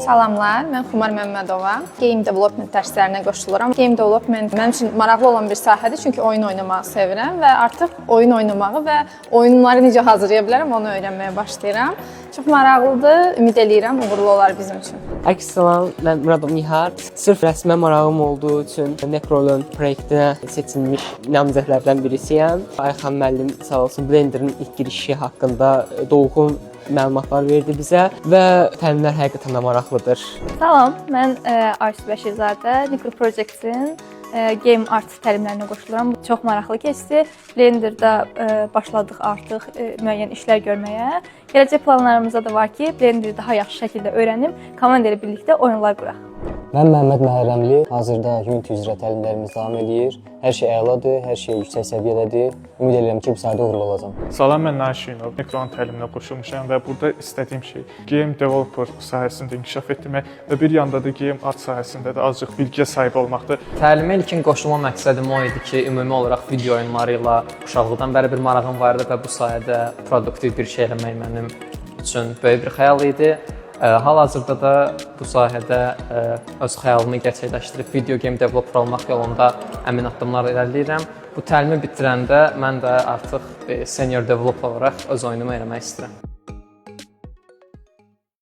Salamlar, mən Xumar Məmmədova. Game development dərslərinə qoşuluram. Game development mənim üçün maraqlı olan bir sahədir, çünki oyun oynamağı sevirəm və artıq oyun oynamağı və oyunları necə hazırlaya bilərəm onu öyrənməyə başlayıram. Çox maraqlıdır, ümid eləyirəm, uğurlu olar bizim üçün. Hər kəsə salam, mən Muradov Nihat. Sırf rəsmə marağım olduğu üçün Necrolun proyektinə seçilmiş namizədlərdən birisiyəm. Ayxan müəllim sağ olsun Blender'ın ilk girişi haqqında dolğun məlumatlar verdi bizə və təlimlər həqiqətən də maraqlıdır. Salam, mən Aysu Bəşirzadə, Necro Project-in Game Art təlimlərinə qoşuluram. Çox maraqlı keçdi. Blender'da başladıq artıq müəyyən işlər görməyə. Gələcək planlarımızda da var ki, Blender'ı daha yaxşı şəkildə öyrənib, komanda ilə birlikdə oyunlar quraq. Mən Məhəmməd Məhərrəmli, hazırda Unity üzrə təlimlərimiz davam edir. Hər şey əladır, hər şey yüksək səviyyədədir. Ümid edirəm ki, bu sahədə uğurlu olacağam. Salam, mən Naşinov. Necron təliminə qoşulmuşam və burada istədiyim şey game developer sahəsində inkişaf etdirmək və bir yanda da game art sahəsində də azcıq bilgiyə sahib olmaqdır. Təlimə ilkin qoşulma məqsədim o idi ki, ümumi olaraq video oyunları ilə uşaqlıqdan bəri bir marağım vardı və bu sayədə produktiv bir şey eləmək mənim üçün böyük bir xəyal idi. Hal-hazırda da bu sahədə öz xəyalımı gerçəkləşdirib video game developer olmaq yolunda əmin addımlar irəliləyirəm. Bu təlimi bitirəndə mən də artıq senior developer olaraq öz oyunumu eləmək istəyirəm.